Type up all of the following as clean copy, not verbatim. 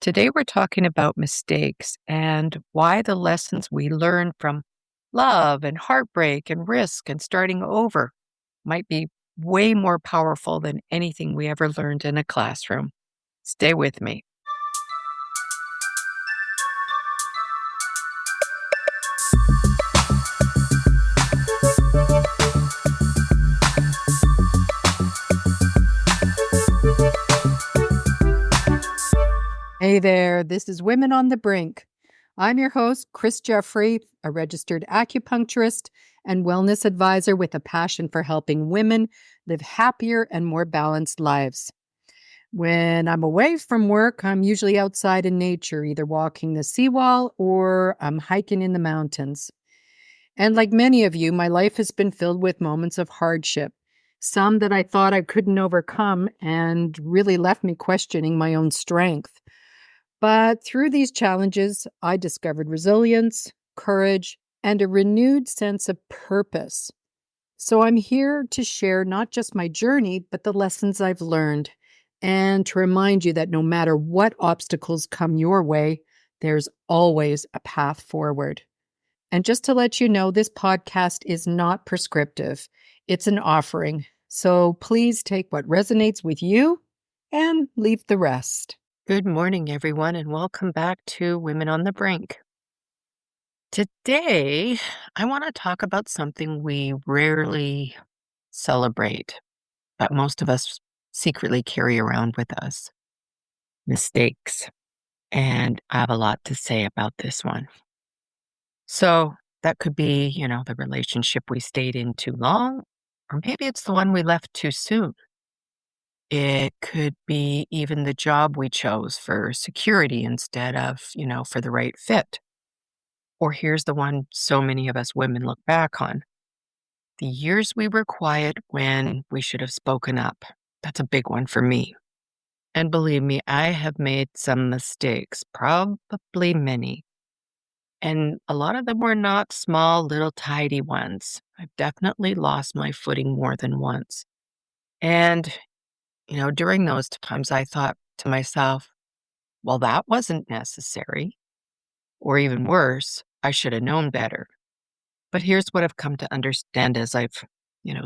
Today, we're talking about mistakes and why the lessons we learn from love and heartbreak and risk and starting over might be way more powerful than anything we ever learned in a classroom. Stay with me. Hey there, this is Women on the Brink. I'm your host, Chris Jeffrey, a registered acupuncturist and wellness advisor with a passion for helping women live happier and more balanced lives. When I'm away from work, I'm usually outside in nature, either walking the seawall or I'm hiking in the mountains. And like many of you, my life has been filled with moments of hardship, some that I thought I couldn't overcome and really left me questioning my own strength. But through these challenges, I discovered resilience, courage, and a renewed sense of purpose. So I'm here to share not just my journey, but the lessons I've learned, and to remind you that no matter what obstacles come your way, there's always a path forward. And just to let you know, this podcast is not prescriptive. It's an offering. So please take what resonates with you and leave the rest. Good morning, everyone, and welcome back to Women on the Brink. Today, I want to talk about something we rarely celebrate, but most of us secretly carry around with us: mistakes. And I have a lot to say about this one. So that could be, the relationship we stayed in too long, or maybe it's the one we left too soon. It could be even the job we chose for security instead of, for the right fit. Or here's the one so many of us women look back on: the years we were quiet when we should have spoken up. That's a big one for me. And believe me, I have made some mistakes, probably many. And a lot of them were not small, little, tidy ones. I've definitely lost my footing more than once. And, during those times, I thought to myself, well, that wasn't necessary. Or even worse, I should have known better. But here's what I've come to understand as I've,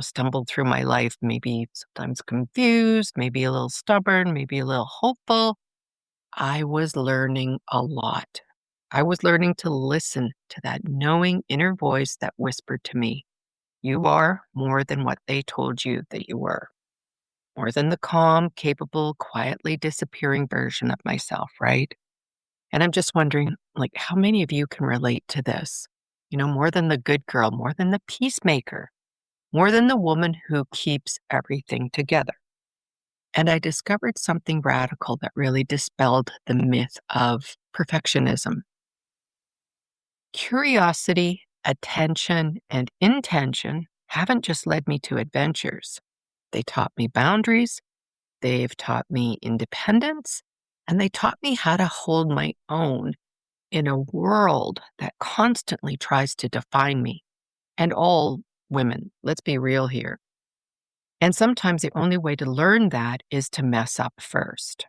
stumbled through my life, maybe sometimes confused, maybe a little stubborn, maybe a little hopeful. I was learning a lot. I was learning to listen to that knowing inner voice that whispered to me, you are more than what they told you that you were. More than the calm, capable, quietly disappearing version of myself, right? And I'm just wondering, how many of you can relate to this? More than the good girl, more than the peacemaker, more than the woman who keeps everything together. And I discovered something radical that really dispelled the myth of perfectionism. Curiosity, attention, and intention haven't just led me to adventures. They taught me boundaries, they've taught me independence, and they taught me how to hold my own in a world that constantly tries to define me. And all women, let's be real here. And sometimes the only way to learn that is to mess up first.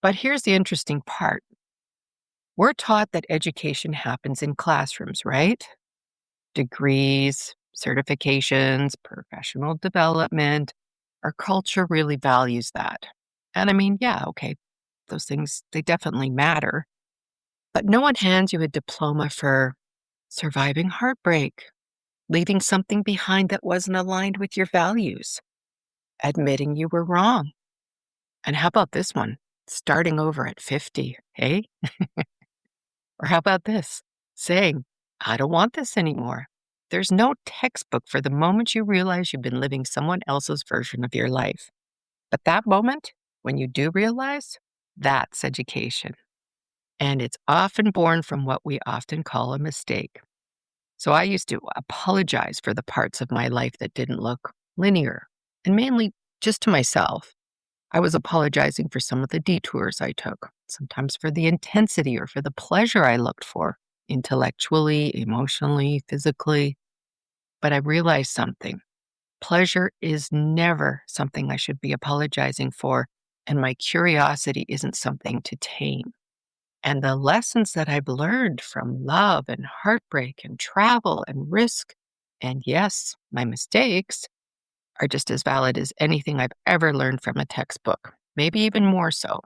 But here's the interesting part. We're taught that education happens in classrooms, right? Degrees, certifications, professional development. Our culture really values that. And I mean, yeah, okay, those things, they definitely matter. But no one hands you a diploma for surviving heartbreak, leaving something behind that wasn't aligned with your values, admitting you were wrong. And how about this one? Starting over at 50, hey? Or how about this? Saying, I don't want this anymore. There's no textbook for the moment you realize you've been living someone else's version of your life. But that moment, when you do realize, that's education. And it's often born from what we often call a mistake. So I used to apologize for the parts of my life that didn't look linear, and mainly just to myself. I was apologizing for some of the detours I took, sometimes for the intensity or for the pleasure I looked for, intellectually, emotionally, physically. But I realized something. Pleasure is never something I should be apologizing for, and my curiosity isn't something to tame. And the lessons that I've learned from love and heartbreak and travel and risk, and yes, my mistakes, are just as valid as anything I've ever learned from a textbook, maybe even more so,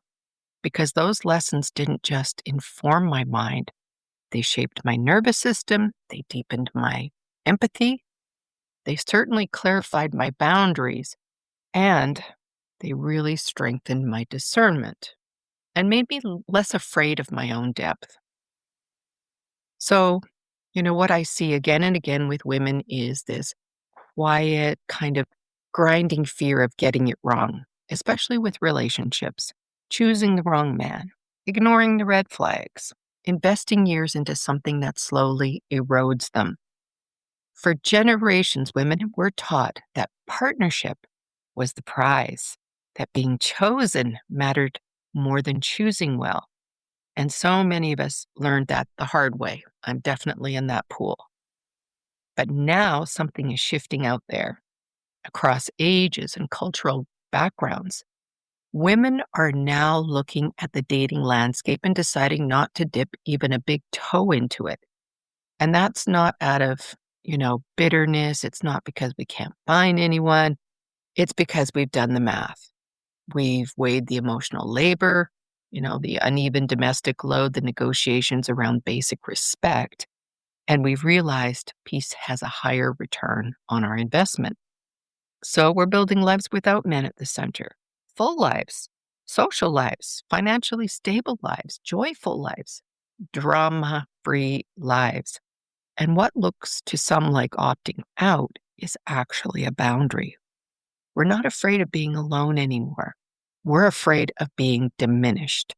because those lessons didn't just inform my mind, they shaped my nervous system, they deepened my empathy, they certainly clarified my boundaries, and they really strengthened my discernment and made me less afraid of my own depth. So, what I see again and again with women is this quiet, kind of grinding fear of getting it wrong, especially with relationships, choosing the wrong man, ignoring the red flags, investing years into something that slowly erodes them. For generations, women were taught that partnership was the prize, that being chosen mattered more than choosing well. And so many of us learned that the hard way. I'm definitely in that pool. But now something is shifting out there across ages and cultural backgrounds. Women are now looking at the dating landscape and deciding not to dip even a big toe into it. And that's not out of, bitterness. It's not because we can't find anyone. It's because we've done the math. We've weighed the emotional labor, the uneven domestic load, the negotiations around basic respect. And we've realized peace has a higher return on our investment. So we're building lives without men at the center, full lives, social lives, financially stable lives, joyful lives, drama free lives. And what looks to some like opting out is actually a boundary. We're not afraid of being alone anymore. We're afraid of being diminished.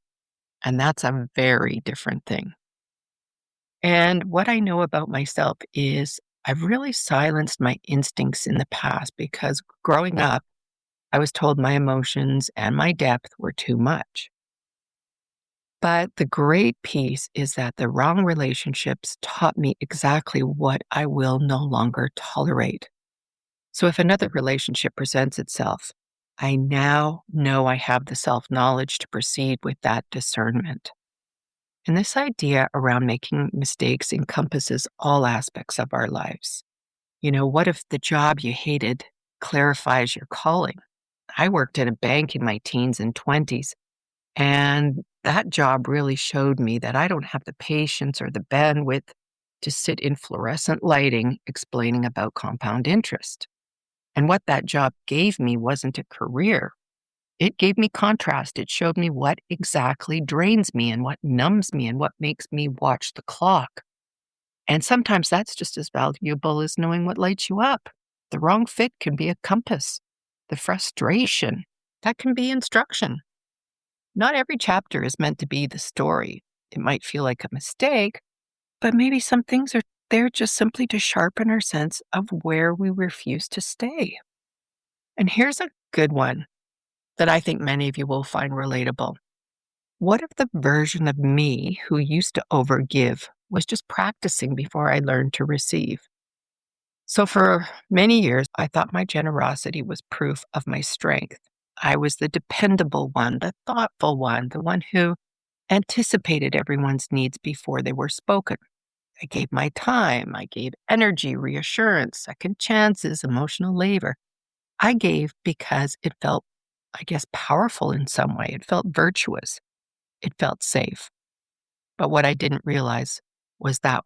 And that's a very different thing. And what I know about myself is I've really silenced my instincts in the past because growing up, I was told my emotions and my depth were too much. But the great piece is that the wrong relationships taught me exactly what I will no longer tolerate. So if another relationship presents itself, I now know I have the self knowledge to proceed with that discernment. And this idea around making mistakes encompasses all aspects of our lives. What if the job you hated clarifies your calling? I worked at a bank in my teens and 20s, and that job really showed me that I don't have the patience or the bandwidth to sit in fluorescent lighting explaining about compound interest. And what that job gave me wasn't a career. It gave me contrast. It showed me what exactly drains me and what numbs me and what makes me watch the clock. And sometimes that's just as valuable as knowing what lights you up. The wrong fit can be a compass. The frustration, that can be instruction. Not every chapter is meant to be the story. It might feel like a mistake, but maybe some things are there just simply to sharpen our sense of where we refuse to stay. And here's a good one that I think many of you will find relatable. What if the version of me who used to overgive was just practicing before I learned to receive? So for many years, I thought my generosity was proof of my strength. I was the dependable one, the thoughtful one, the one who anticipated everyone's needs before they were spoken. I gave my time, I gave energy, reassurance, second chances, emotional labor. I gave because it felt, I guess, powerful in some way. It felt virtuous. It felt safe. But what I didn't realize was that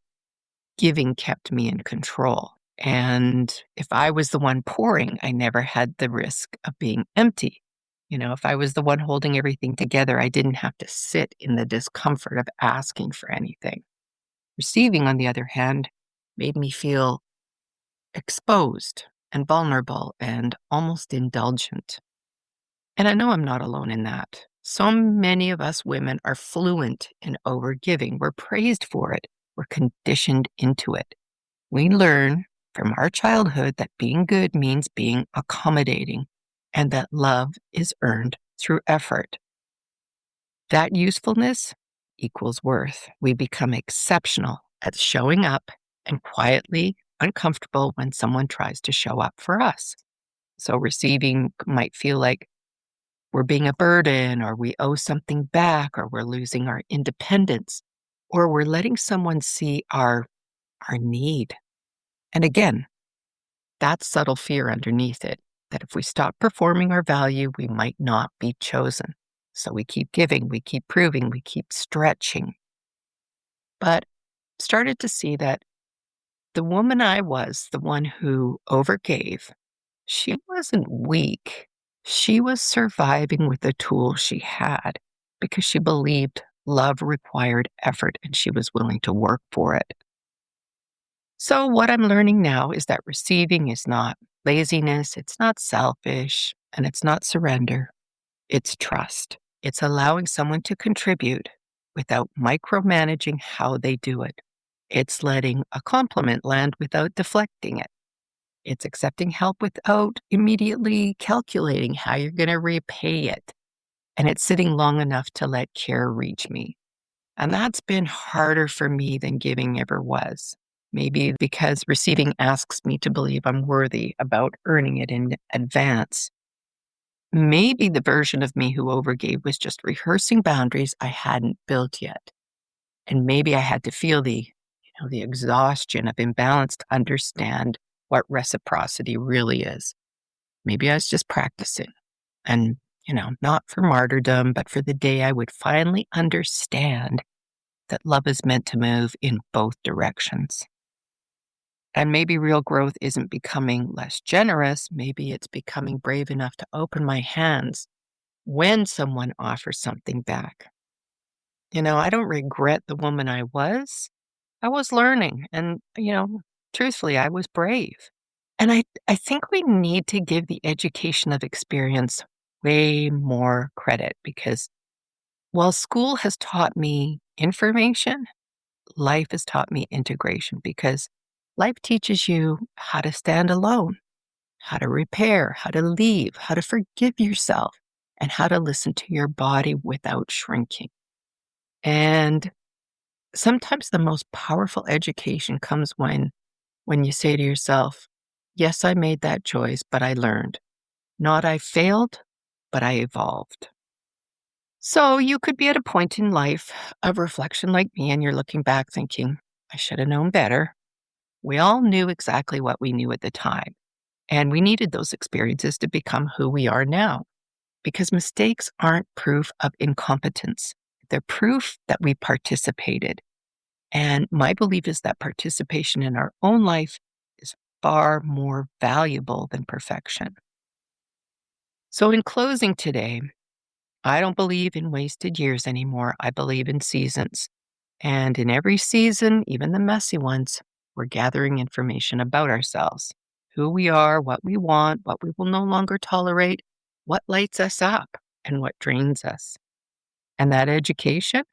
giving kept me in control. And if I was the one pouring, I never had the risk of being empty. If I was the one holding everything together, I didn't have to sit in the discomfort of asking for anything. Receiving, on the other hand, made me feel exposed and vulnerable and almost indulgent. And I know I'm not alone in that. So many of us women are fluent in overgiving. We're praised for it. We're conditioned into it. We learn from our childhood that being good means being accommodating and that love is earned through effort. That usefulness equals worth. We become exceptional at showing up and quietly uncomfortable when someone tries to show up for us. So receiving might feel like we're being a burden, or we owe something back, or we're losing our independence, or we're letting someone see our need. And again, that's subtle fear underneath it, that if we stop performing our value, we might not be chosen. So we keep giving, we keep proving, we keep stretching. But started to see that the woman I was, the one who overgave, she wasn't weak. She was surviving with the tools she had because she believed love required effort and she was willing to work for it. So, what I'm learning now is that receiving is not laziness, it's not selfish, and it's not surrender. It's trust. It's allowing someone to contribute without micromanaging how they do it. It's letting a compliment land without deflecting it. It's accepting help without immediately calculating how you're going to repay it. And it's sitting long enough to let care reach me. And that's been harder for me than giving ever was. Maybe because receiving asks me to believe I'm worthy about earning it in advance. Maybe the version of me who overgave was just rehearsing boundaries I hadn't built yet. And maybe I had to feel the exhaustion of imbalance to understand what reciprocity really is. Maybe I was just practicing and, not for martyrdom, but for the day I would finally understand that love is meant to move in both directions. And maybe real growth isn't becoming less generous. Maybe it's becoming brave enough to open my hands when someone offers something back. I don't regret the woman I was. I was learning and, truthfully, I was brave. And I think we need to give the education of experience way more credit because while school has taught me information, life has taught me integration because life teaches you how to stand alone, how to repair, how to leave, how to forgive yourself, and how to listen to your body without shrinking. And sometimes the most powerful education comes when you say to yourself, yes, I made that choice, but I learned. Not I failed, but I evolved. So you could be at a point in life of reflection like me, and you're looking back thinking, I should have known better. We all knew exactly what we knew at the time, and we needed those experiences to become who we are now. Because mistakes aren't proof of incompetence, they're proof that we participated. And my belief is that participation in our own life is far more valuable than perfection. So, in closing today, I don't believe in wasted years anymore. I believe in seasons. And in every season, even the messy ones, we're gathering information about ourselves, who we are, what we want, what we will no longer tolerate, what lights us up, and what drains us. And that education,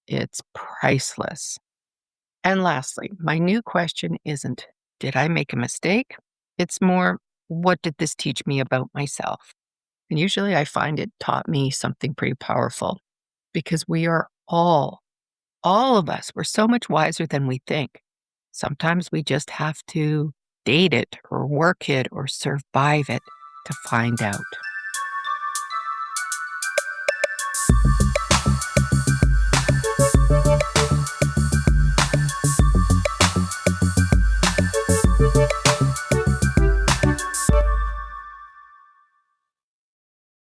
it's priceless. And lastly, my new question isn't, did I make a mistake? It's more, what did this teach me about myself? And usually I find it taught me something pretty powerful because we are all of us, we're so much wiser than we think. Sometimes we just have to date it or work it or survive it to find out.